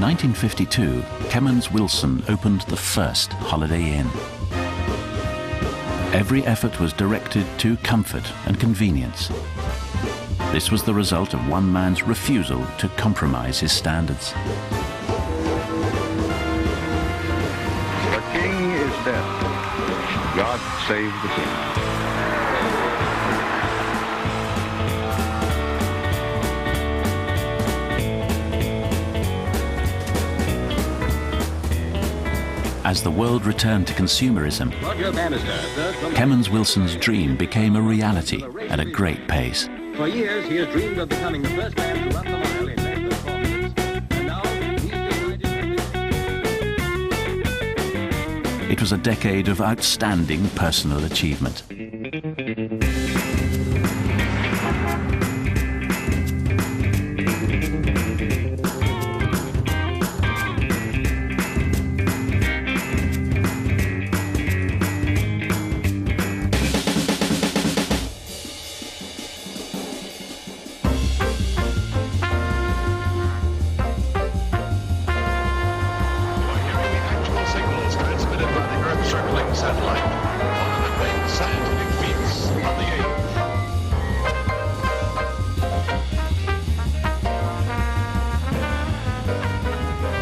1952, Kemmons Wilson opened the first Holiday Inn. Every effort was directed to comfort and convenience. This was the result of one man's refusal to compromise his standards. The king is dead. God save the king. As the world returned to consumerism, Kemmons Wilson's dream became a reality at a great pace. For years, he has dreamed of becoming the first man to run the mile in less than 4 minutes. And now, he's It was a decade of outstanding personal achievement.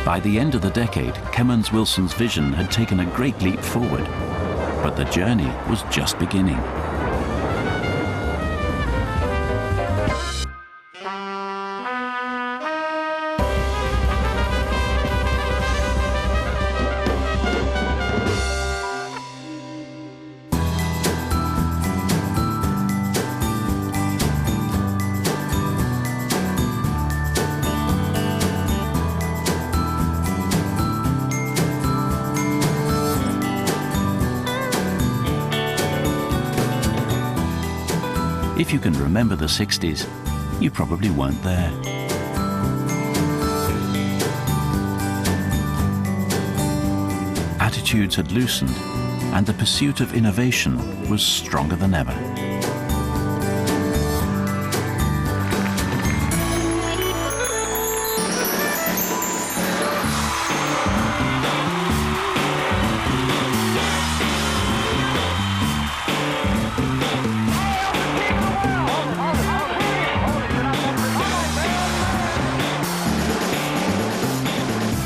By the end of the decade, Kemmons Wilson's vision had taken a great leap forward, but the journey was just beginning. If you can remember the 60s, you probably weren't there. Attitudes had loosened, and the pursuit of innovation was stronger than ever.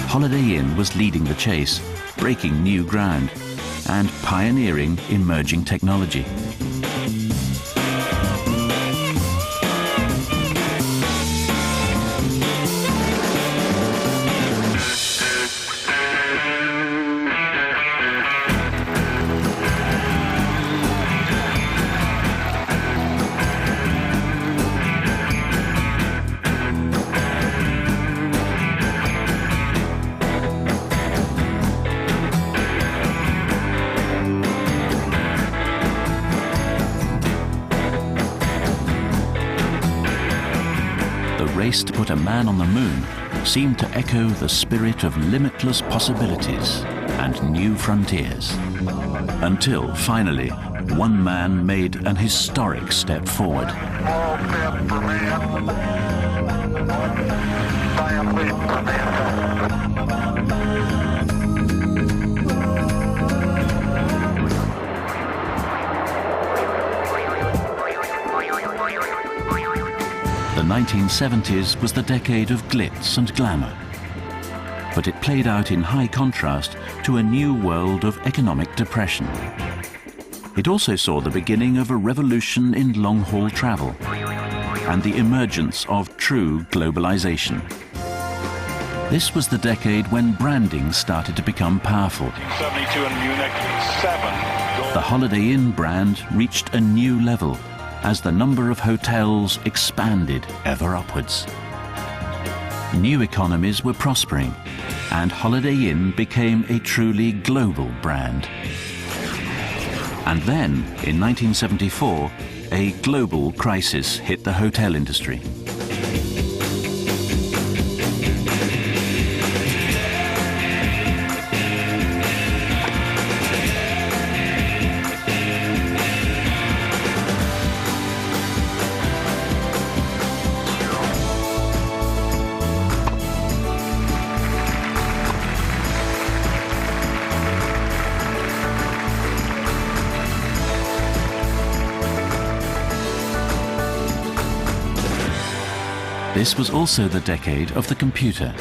Holiday Inn was leading the chase, breaking new ground, and pioneering emerging technology. The race to put a man on the moon seemed to echo the spirit of limitless possibilities and new frontiers. Until, finally, one man made an historic step forward. Small step for man, giant leap for mankind. The 1970s was the decade of glitz and glamour, but it played out in high contrast to a new world of economic depression. It also saw the beginning of a revolution in long-haul travel and the emergence of true globalization. This was the decade when branding started to become powerful. 72 in Munich, 7 gold. The Holiday Inn brand reached a new level as the number of hotels expanded ever upwards. New economies were prospering, and Holiday Inn became a truly global brand. And then, in 1974, a global crisis hit the hotel industry. This was also the decade of the computer.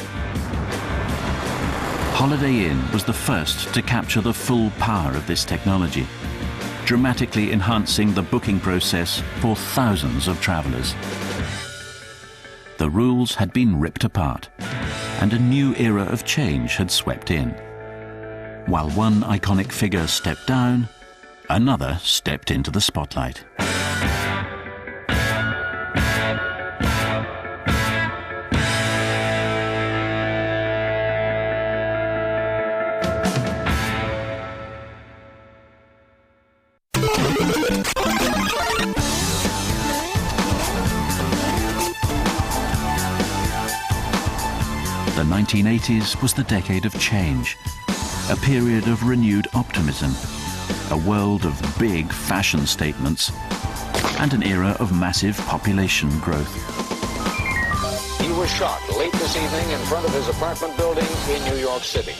Holiday Inn was the first to capture the full power of this technology, dramatically enhancing the booking process for thousands of travelers. The rules had been ripped apart, and a new era of change had swept in. While one iconic figure stepped down, another stepped into the spotlight. The 1980s was the decade of change, a period of renewed optimism, a world of big fashion statements, and an era of massive population growth. He was shot late this evening in front of his apartment building in New York City.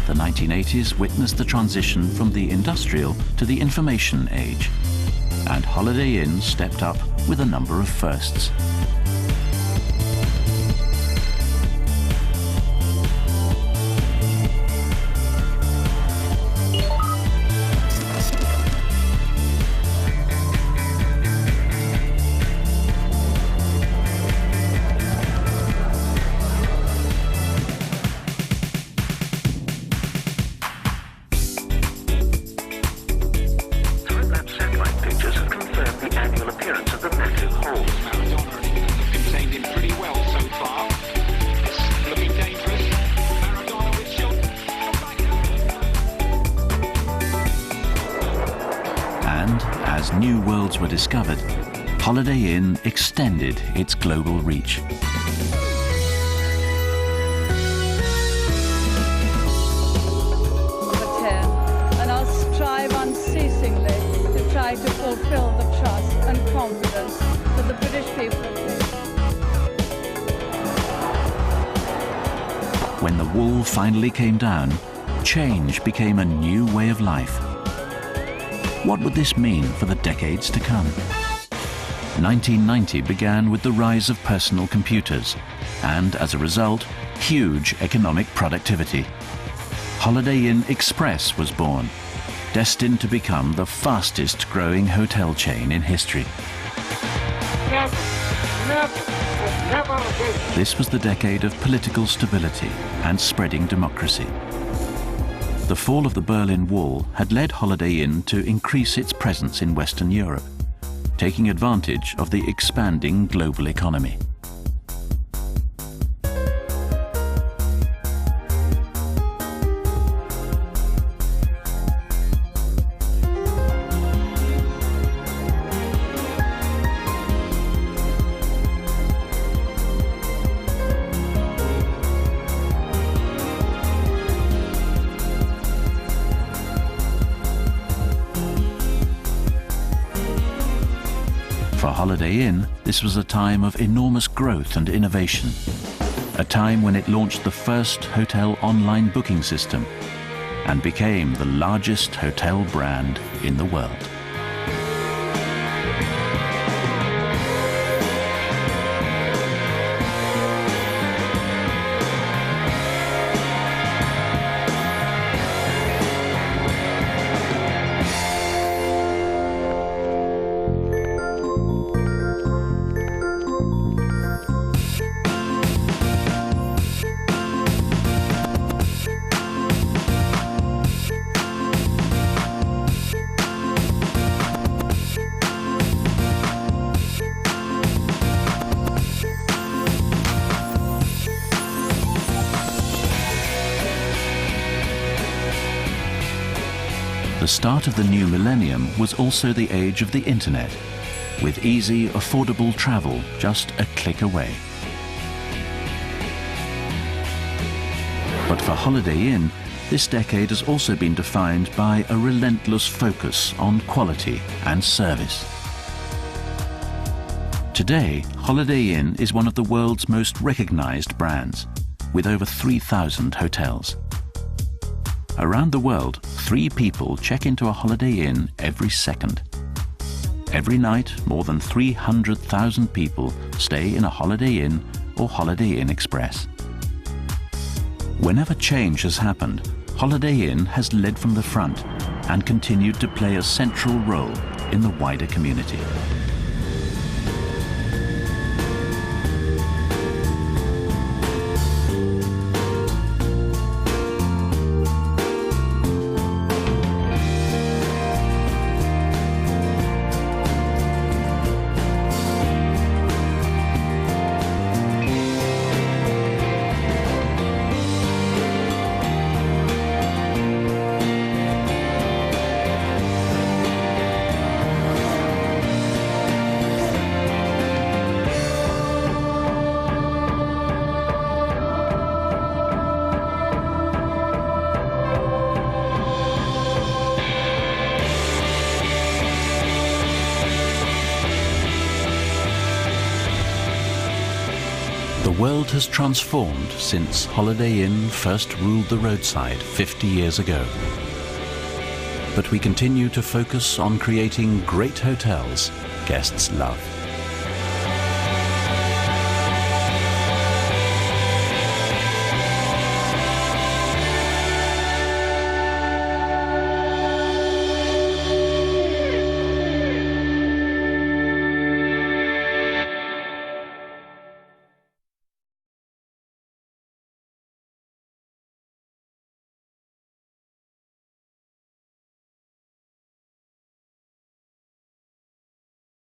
The 1980s witnessed the transition from the industrial to the information age, and Holiday Inn stepped up with a number of firsts. As new worlds were discovered, Holiday Inn extended its global reach. And I'll strive unceasingly to try to fulfill the trust and confidence that the British people place. When the wall finally came down, change became a new way of life. What would this mean for the decades to come? 1990 began with the rise of personal computers, and as a result, huge economic productivity. Holiday Inn Express was born, destined to become the fastest growing hotel chain in history. This was the decade of political stability and spreading democracy. The fall of the Berlin Wall had led Holiday Inn to increase its presence in Western Europe, taking advantage of the expanding global economy. For Holiday Inn, this was a time of enormous growth and innovation, a time when it launched the first hotel online booking system and became the largest hotel brand in the world. The start of the new millennium was also the age of the internet, with easy, affordable travel just a click away. But for Holiday Inn, this decade has also been defined by a relentless focus on quality and service. Today, Holiday Inn is one of the world's most recognized brands, with over 3,000 hotels. Around the world, 3 people check into a Holiday Inn every second. Every night, more than 300,000 people stay in a Holiday Inn or Holiday Inn Express. Whenever change has happened, Holiday Inn has led from the front and continued to play a central role in the wider community. The world has transformed since Holiday Inn first ruled the roadside 50 years ago. But we continue to focus on creating great hotels guests love.